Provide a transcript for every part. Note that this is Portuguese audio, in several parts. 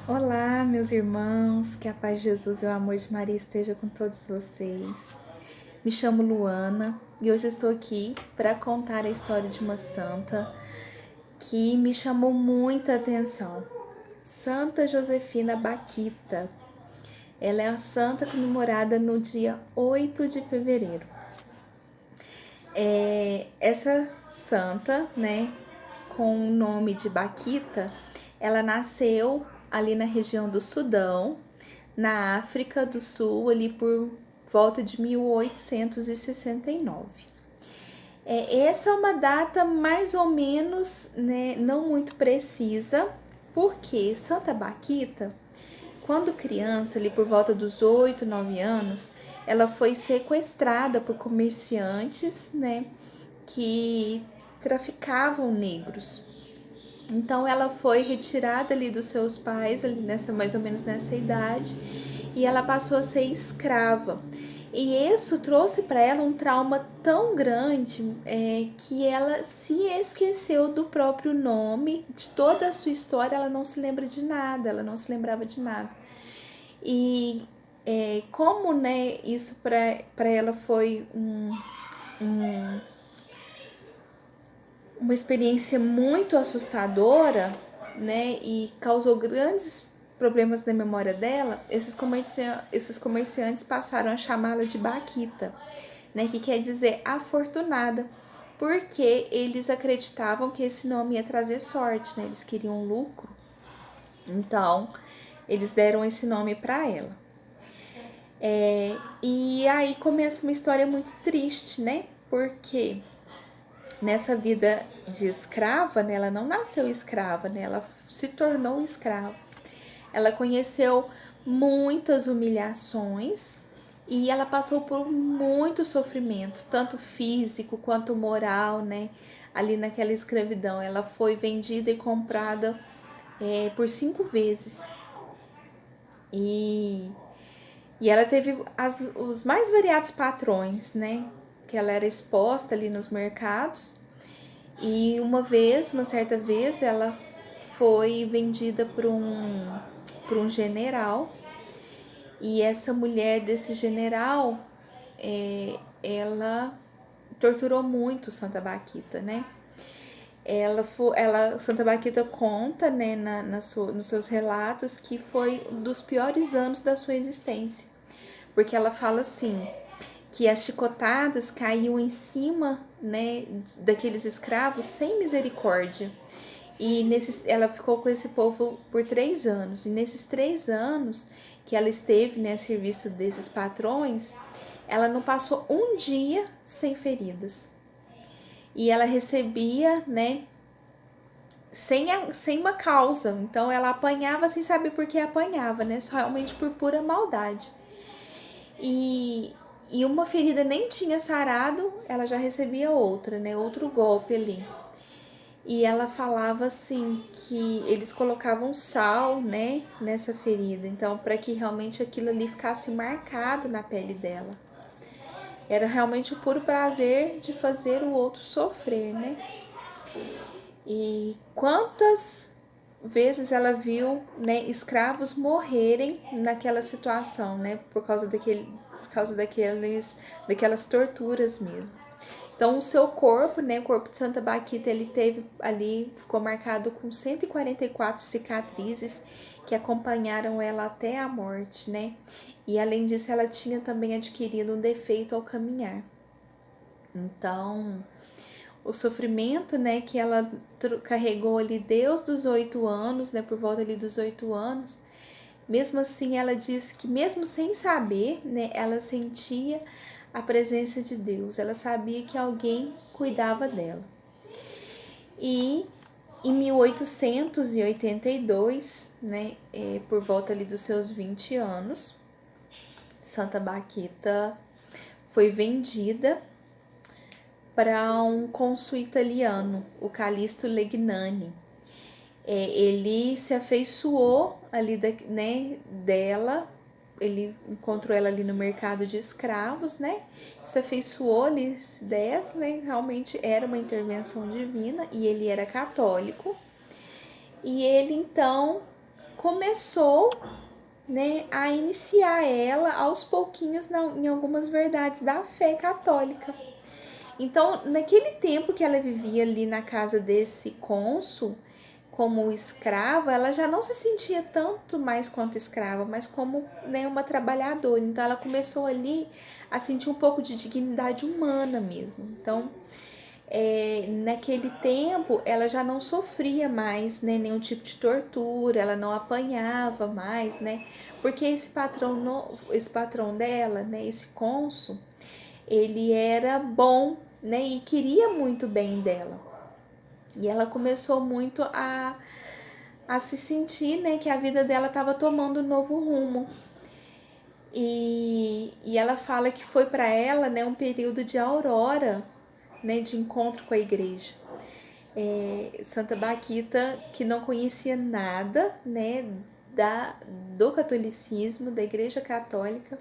Olá, meus irmãos, que a paz de Jesus e o amor de Maria esteja com todos vocês. Me chamo Luana e hoje estou aqui para contar a história de uma santa que me chamou muita atenção. Santa Josefina Baquita. Ela é a santa comemorada no dia 8 de fevereiro. Essa santa, né, com o nome de Baquita, ela nasceu ali na região do Sudão, na África do Sul, ali por volta de 1869. Essa é uma data mais ou menos, né, não muito precisa, porque Santa Baquita, quando criança, ali por volta dos 8, 9 anos, ela foi sequestrada por comerciantes, né, que traficavam negros. Então ela foi retirada ali dos seus pais, ali nessa, mais ou menos nessa idade, e ela passou a ser escrava. E isso trouxe para ela um trauma tão grande que ela se esqueceu do próprio nome, de toda a sua história, ela não se lembra de nada, ela não se lembrava de nada. E como, né, isso para ela foi uma experiência muito assustadora, né, e causou grandes problemas na memória dela, esses comerciantes passaram a chamá-la de Baquita, né, que quer dizer afortunada, porque eles acreditavam que esse nome ia trazer sorte, né, eles queriam lucro, então eles deram esse nome para ela. E aí começa uma história muito triste, né, porque nessa vida de escrava, né, ela não nasceu escrava, né, ela se tornou escrava. Ela conheceu muitas humilhações e ela passou por muito sofrimento, tanto físico quanto moral, né? Ali naquela escravidão, ela foi vendida e comprada por 5 vezes. E, e ela teve os mais variados patrões, né? Que ela era exposta ali nos mercados. E uma certa vez, ela foi vendida por um general. E essa mulher desse general, ela torturou muito Santa Baquita, né? Santa Baquita conta, né, nos seus relatos, que foi um dos piores anos da sua existência. Porque ela fala assim, que as chicotadas caíam em cima, né, daqueles escravos sem misericórdia. E ela ficou com esse povo por 3 anos. E nesses 3 anos que ela esteve, né, a serviço desses patrões, ela não passou um dia sem feridas. E ela recebia, né, sem uma causa. Então ela apanhava sem saber por que apanhava, né, só realmente por pura maldade. E uma ferida nem tinha sarado, ela já recebia outra, né, outro golpe ali. E ela falava assim que eles colocavam sal, né, nessa ferida, então para que realmente aquilo ali ficasse marcado na pele dela. Era realmente o puro prazer de fazer o outro sofrer, né? E quantas vezes ela viu, né, escravos morrerem naquela situação, né, por causa daquelas torturas mesmo. Então, o seu corpo, né, o corpo de Santa Baquita, ele teve ali, ficou marcado com 144 cicatrizes que acompanharam ela até a morte, né? E além disso, ela tinha também adquirido um defeito ao caminhar. Então, o sofrimento, né, que ela carregou ali desde os 8 anos, né, por volta ali dos 8 anos, mesmo assim, ela diz que mesmo sem saber, né, ela sentia a presença de Deus. Ela sabia que alguém cuidava dela. E em 1882, né, por volta ali dos seus 20 anos, Santa Baquita foi vendida para um cônsul italiano, o Calixto Legnani. Ele se afeiçoou ali, né, dela, ele encontrou ela ali no mercado de escravos, né, se afeiçoou nesse 10, né, realmente era uma intervenção divina, e ele era católico, e ele então começou, né, a iniciar ela aos pouquinhos em algumas verdades da fé católica. Então, naquele tempo que ela vivia ali na casa desse cônsul, como escrava, ela já não se sentia tanto mais quanto escrava, mas como, né, uma trabalhadora. Então, ela começou ali a sentir um pouco de dignidade humana mesmo. Então, naquele tempo, ela já não sofria mais, né, nenhum tipo de tortura, ela não apanhava mais, né, porque esse patrão dela, né, esse cônsul, ele era bom, né, e queria muito bem dela. E ela começou muito a se sentir, né, que a vida dela estava tomando um novo rumo. E ela fala que foi para ela, né, um período de aurora, né, de encontro com a igreja. Santa Baquita, que não conhecia nada, né, do catolicismo, da igreja católica,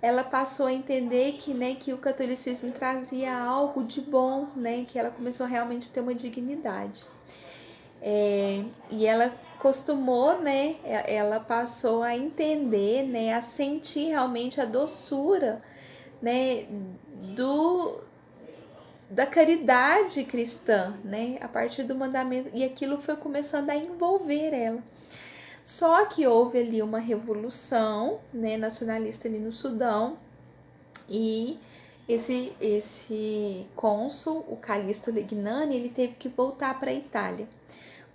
ela passou a entender que, né, que o catolicismo trazia algo de bom, né, que ela começou realmente a ter uma dignidade. E ela costumou, né, ela passou a entender, né, a sentir realmente a doçura, né, da caridade cristã, né, a partir do mandamento, e aquilo foi começando a envolver ela. Só que houve ali uma revolução, né, nacionalista ali no Sudão, e esse cônsul, o Calixto Legnani, ele teve que voltar para a Itália.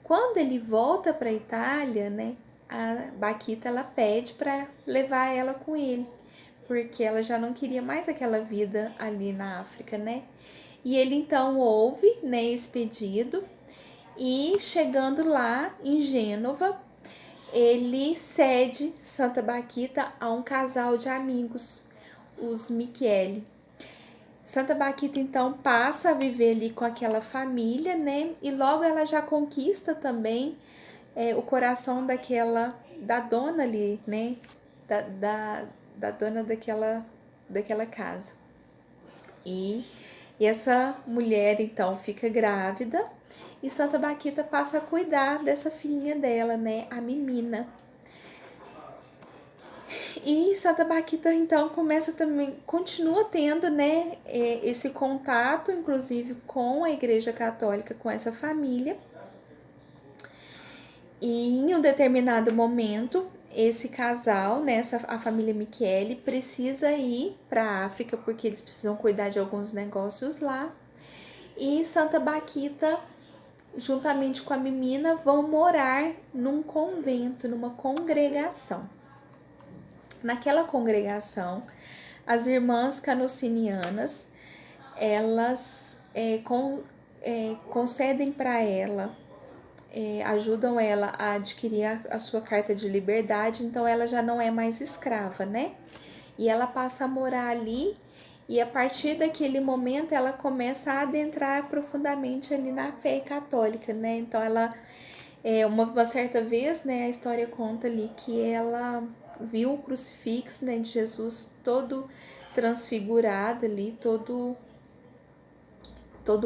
Quando ele volta para a Itália, né, a Baquita ela pede para levar ela com ele, porque ela já não queria mais aquela vida ali na África, né? E ele então ouve, né, esse pedido, e chegando lá em Gênova, ele cede Santa Baquita a um casal de amigos, os Michele. Santa Baquita então passa a viver ali com aquela família, né? E logo ela já conquista também o coração da dona ali, né? Da dona daquela casa. E essa mulher então fica grávida e Santa Baquita passa a cuidar dessa filhinha dela, né? A Mimina. E Santa Baquita então começa também, continua tendo, né, esse contato, inclusive com a Igreja Católica, com essa família. E em um determinado momento, esse casal, né, a família Michele, precisa ir para a África porque eles precisam cuidar de alguns negócios lá. E Santa Baquita, juntamente com a Mimina, vão morar num convento, numa congregação. Naquela congregação, as irmãs canocinianas, elas concedem para ela, ajudam ela a adquirir a sua carta de liberdade, então ela já não é mais escrava, né? E ela passa a morar ali, e a partir daquele momento ela começa a adentrar profundamente ali na fé católica, né? Então ela, uma certa vez, né, a história conta ali que ela viu o crucifixo, né, de Jesus todo transfigurado ali, todo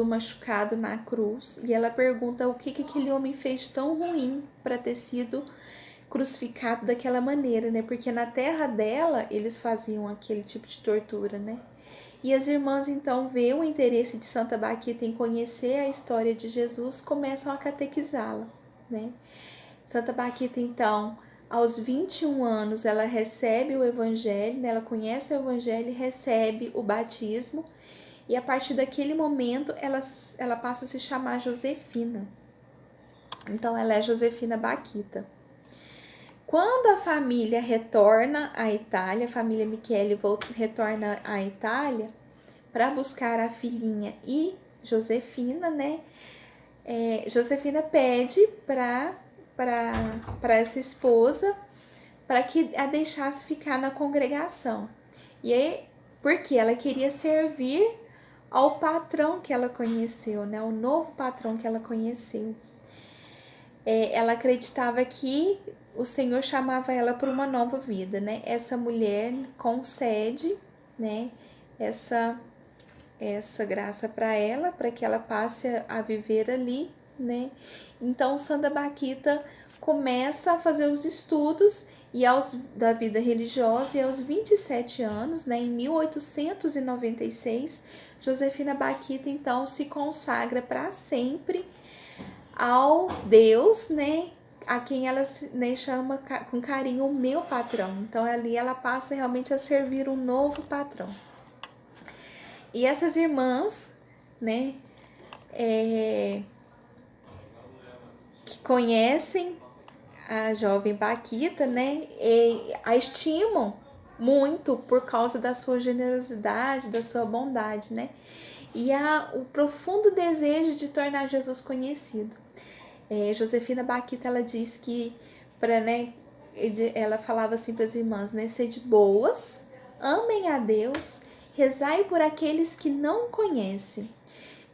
machucado na cruz, e ela pergunta o que aquele homem fez tão ruim para ter sido crucificado daquela maneira, né? Porque na terra dela eles faziam aquele tipo de tortura, né? E as irmãs então vê o interesse de Santa Baquita em conhecer a história de Jesus, começam a catequizá-la, né? Santa Baquita então, aos 21 anos, ela recebe o evangelho, né? Ela conhece o evangelho e recebe o batismo. E a partir daquele momento, ela passa a se chamar Josefina. Então, ela é Josefina Baquita. Quando a família retorna à Itália, a família Michele retorna à Itália para buscar a filhinha e Josefina, né? Josefina pede para essa esposa para que a deixasse ficar na congregação. E aí, porque ela queria servir ao patrão que ela conheceu, né? O novo patrão que ela conheceu. Ela acreditava que o Senhor chamava ela para uma nova vida, né? Essa mulher concede, né, essa graça para ela, para que ela passe a viver ali, né? Então Santa Baquita começa a fazer os estudos da vida religiosa, e aos 27 anos, né, em 1896, Josefina Bakhita então se consagra para sempre ao Deus, né, a quem ela, né, chama com carinho o meu patrão. Então ali ela passa realmente a servir um novo patrão. E essas irmãs, né, que conhecem a jovem Bakhita, né, a estimam muito por causa da sua generosidade, da sua bondade, né, e o profundo desejo de tornar Jesus conhecido. Josefina Bakhita, ela diz que ela falava assim para as irmãs, né, sede boas, amem a Deus, rezai por aqueles que não conhecem,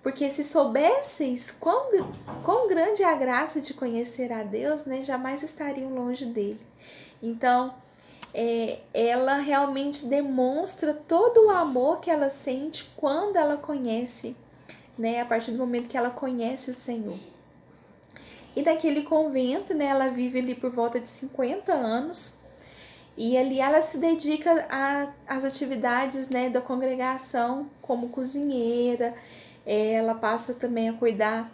porque se soubesseis quão grande é a graça de conhecer a Deus, né, jamais estariam longe dele. Então, ela realmente demonstra todo o amor que ela sente quando ela conhece, né, a partir do momento que ela conhece o Senhor. E daquele convento, né, ela vive ali por volta de 50 anos, e ali ela se dedica às atividades, né, da congregação, como cozinheira. Ela passa também a cuidar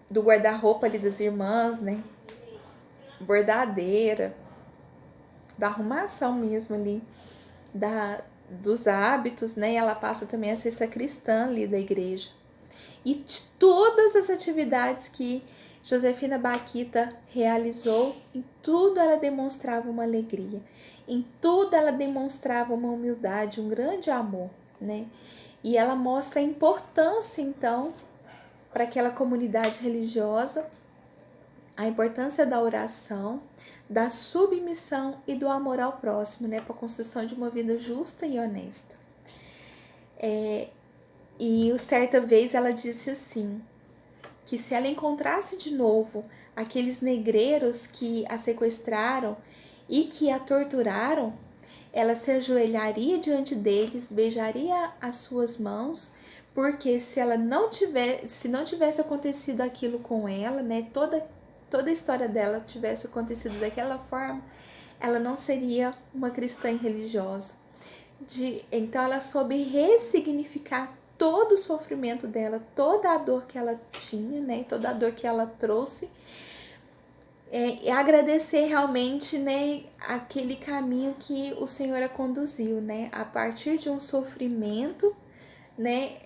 do guarda-roupa ali das irmãs, né, bordadeira, da arrumação mesmo ali, dos hábitos, né, e ela passa também a ser sacristã ali da igreja. E de todas as atividades que Josefina Bakhita realizou, em tudo ela demonstrava uma alegria, em tudo ela demonstrava uma humildade, um grande amor, né? E ela mostra a importância, então, para aquela comunidade religiosa, a importância da oração, da submissão e do amor ao próximo, né? Para a construção de uma vida justa e honesta. E certa vez ela disse assim, que se ela encontrasse de novo aqueles negreiros que a sequestraram e que a torturaram, ela se ajoelharia diante deles, beijaria as suas mãos, porque se não tivesse acontecido aquilo com ela, né, toda a história dela tivesse acontecido daquela forma, ela não seria uma cristã religiosa. Então ela soube ressignificar todo o sofrimento dela, toda a dor que ela tinha, né, toda a dor que ela trouxe, e agradecer realmente, né, aquele caminho que o Senhor a conduziu, né, a partir de um sofrimento, né,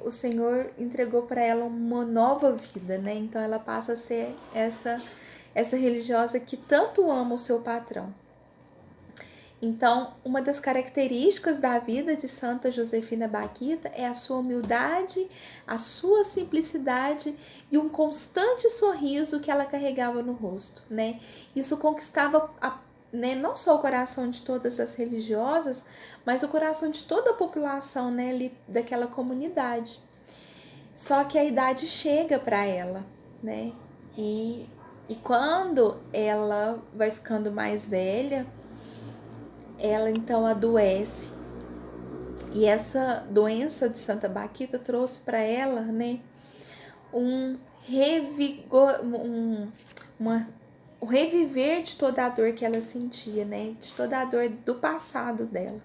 o Senhor entregou para ela uma nova vida, né, então ela passa a ser essa religiosa que tanto ama o seu patrão. Então, uma das características da vida de Santa Josefina Bakhita é a sua humildade, a sua simplicidade e um constante sorriso que ela carregava no rosto, né? Isso conquistava, né, não só o coração de todas as religiosas, mas o coração de toda a população, né, ali daquela comunidade. Só que a idade chega para ela, né? E quando ela vai ficando mais velha, ela então adoece, e essa doença de Santa Bakhita trouxe para ela, né, um reviver de toda a dor que ela sentia, né, de toda a dor do passado dela.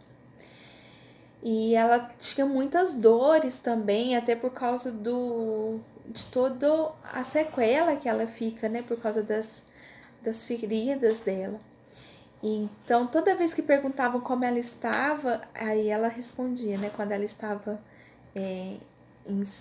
E ela tinha muitas dores também, até por causa de toda a sequela que ela fica, né, por causa das feridas dela. Então, toda vez que perguntavam como ela estava, aí ela respondia, né? Quando ela estava,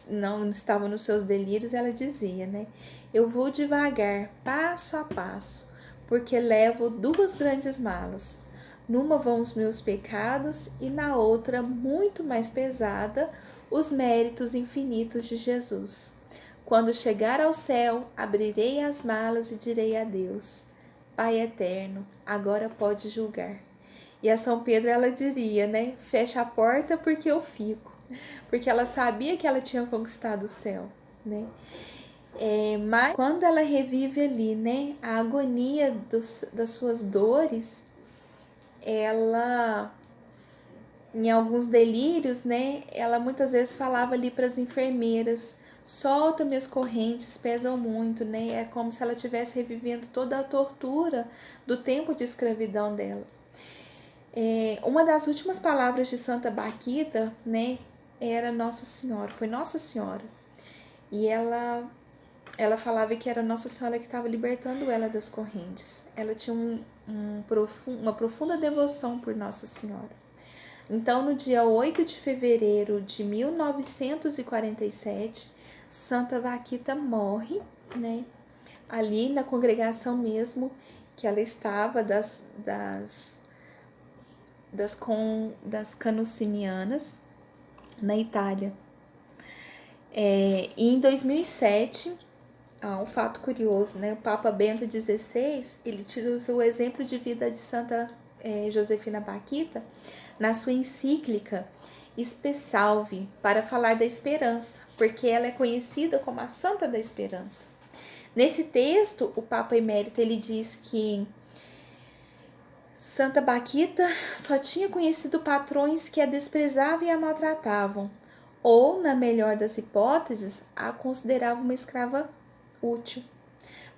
não estava nos seus delírios, ela dizia, né? Eu vou devagar, passo a passo, porque levo 2 grandes malas. Numa vão os meus pecados e na outra, muito mais pesada, os méritos infinitos de Jesus. Quando chegar ao céu, abrirei as malas e direi a Deus: Pai eterno, agora pode julgar. E a São Pedro ela diria, né? Fecha a porta porque eu fico. Porque ela sabia que ela tinha conquistado o céu, né? Mas quando ela revive ali, né, a agonia das suas dores, ela, em alguns delírios, né, ela muitas vezes falava ali para as enfermeiras: solta minhas correntes, pesam muito, né? É como se ela estivesse revivendo toda a tortura do tempo de escravidão dela. Uma das últimas palavras de Santa Baquita, né, era Nossa Senhora, foi Nossa Senhora. E ela falava que era Nossa Senhora que estava libertando ela das correntes. Ela tinha uma profunda devoção por Nossa Senhora. Então, no dia 8 de fevereiro de 1947, Santa Baquita morre, né? Ali na congregação mesmo que ela estava, das Canucinianas, na Itália. E em 2007, um fato curioso, né? O Papa Bento XVI, ele usa o exemplo de vida de Santa Josefina Baquita na sua encíclica Spe Salvi, para falar da esperança, porque ela é conhecida como a Santa da Esperança. Nesse texto, o Papa Emérito ele diz que Santa Baquita só tinha conhecido patrões que a desprezavam e a maltratavam, ou, na melhor das hipóteses, a consideravam uma escrava útil.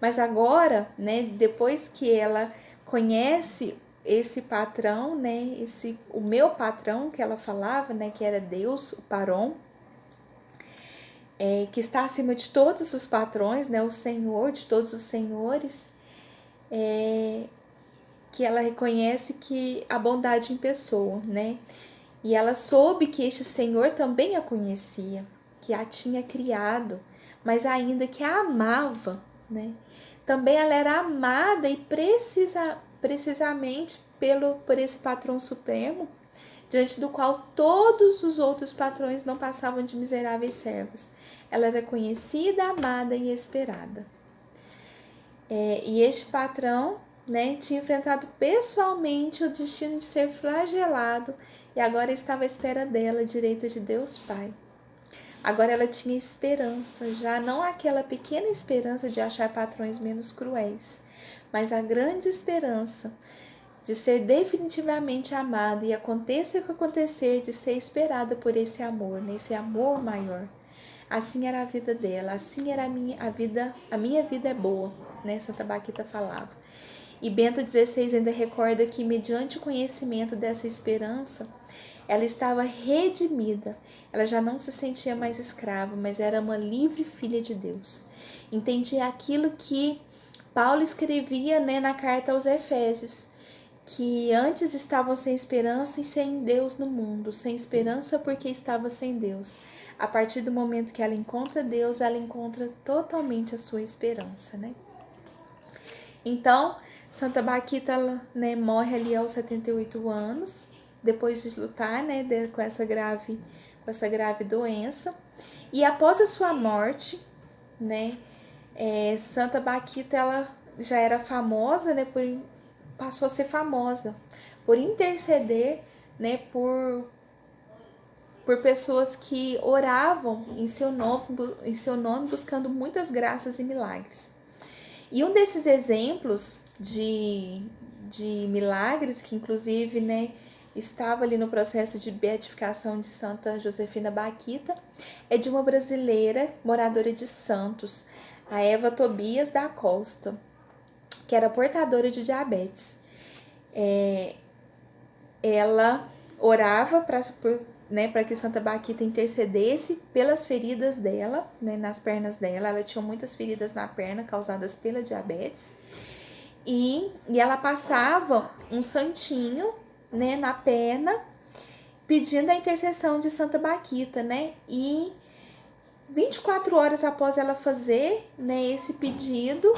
Mas agora, né, depois que ela conhece esse patrão, né, o meu patrão que ela falava, né, que era Deus, o Paron, que está acima de todos os patrões, né, o Senhor de todos os senhores, que ela reconhece que a bondade em pessoa, né, e ela soube que este Senhor também a conhecia, que a tinha criado, mas ainda que a amava, né, também ela era amada e precisamente por esse patrão supremo, diante do qual todos os outros patrões não passavam de miseráveis servos. Ela era conhecida, amada e esperada. E este patrão, né, tinha enfrentado pessoalmente o destino de ser flagelado e agora estava à espera dela, direita de Deus Pai. Agora ela tinha esperança, já não aquela pequena esperança de achar patrões menos cruéis, mas a grande esperança de ser definitivamente amada e aconteça o que acontecer, de ser esperada por esse amor, nesse amor maior. Assim era a vida dela, assim era a minha vida é boa, né? Santa Baquita falava. E Bento XVI ainda recorda que, mediante o conhecimento dessa esperança, ela estava redimida. Ela já não se sentia mais escrava, mas era uma livre filha de Deus. Entendia aquilo que Paulo escrevia, né, na carta aos Efésios, que antes estavam sem esperança e sem Deus no mundo, sem esperança porque estava sem Deus. A partir do momento que ela encontra Deus, ela encontra totalmente a sua esperança, né? Então, Santa Baquita, ela, né, morre ali aos 78 anos, depois de lutar, né, com essa grave doença. E após a sua morte, né, Santa Baquita, ela já era famosa, né, passou a ser famosa por interceder, né, por pessoas que oravam em seu nome buscando muitas graças e milagres. E um desses exemplos de milagres, que inclusive, né, estava ali no processo de beatificação de Santa Josefina Baquita, é de uma brasileira moradora de Santos, a Eva Tobias da Costa, que era portadora de diabetes. Ela orava para que Santa Baquita intercedesse pelas feridas dela, né, nas pernas dela. Ela tinha muitas feridas na perna causadas pela diabetes. E ela passava um santinho, né, na perna, pedindo a intercessão de Santa Baquita, né? E 24 horas após ela fazer, né, esse pedido,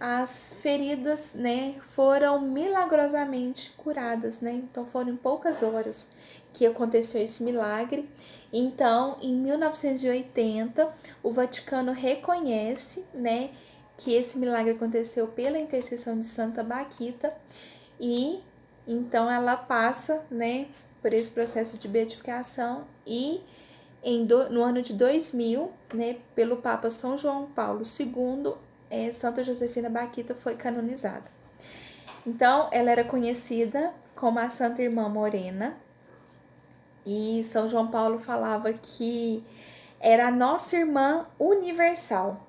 as feridas, né, foram milagrosamente curadas, né? Então foram em poucas horas que aconteceu esse milagre. Então, em 1980, o Vaticano reconhece, né, que esse milagre aconteceu pela intercessão de Santa Baquita, e então ela passa, né, por esse processo de beatificação, e no ano de 2000, né, pelo Papa São João Paulo II, Santa Josefina Baquita foi canonizada. Então, ela era conhecida como a Santa Irmã Morena, e São João Paulo falava que era a nossa irmã universal.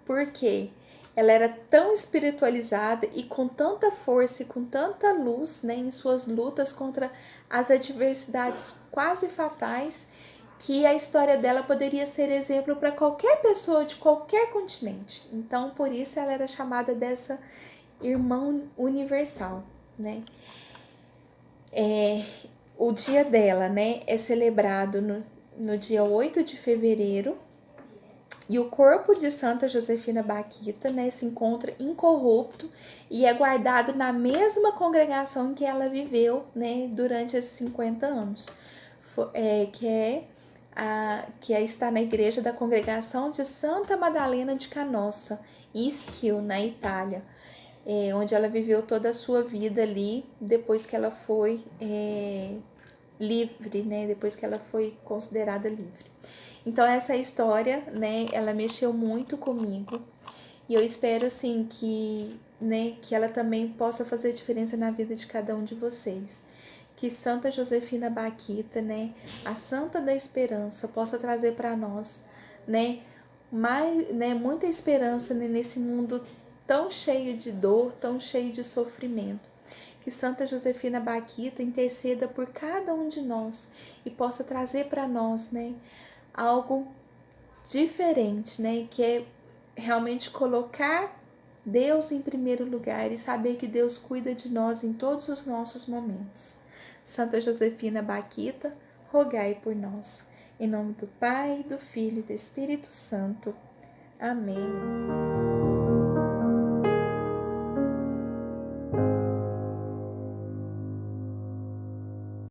Por quê? Ela era tão espiritualizada e com tanta força e com tanta luz, né, em suas lutas contra as adversidades quase fatais, que a história dela poderia ser exemplo para qualquer pessoa de qualquer continente. Então, por isso ela era chamada dessa irmã universal, né? O dia dela, né, é celebrado no dia 8 de fevereiro, e o corpo de Santa Josefina Baquita, né, se encontra incorrupto e é guardado na mesma congregação em que ela viveu, né, durante esses 50 anos, que está na igreja da congregação de Santa Madalena de Canossa, em Schio, na Itália, onde ela viveu toda a sua vida ali, depois que ela foi livre, né, depois que ela foi considerada livre. Então essa história, né, ela mexeu muito comigo e eu espero assim que ela também possa fazer diferença na vida de cada um de vocês. Que Santa Josefina Baquita, né, a Santa da Esperança, possa trazer para nós, né, muita esperança, né, nesse mundo tão cheio de dor, tão cheio de sofrimento. Que Santa Josefina Baquita interceda por cada um de nós e possa trazer para nós, né, algo diferente, né? Que é realmente colocar Deus em primeiro lugar e saber que Deus cuida de nós em todos os nossos momentos. Santa Josefina Baquita, rogai por nós. Em nome do Pai, do Filho e do Espírito Santo. Amém.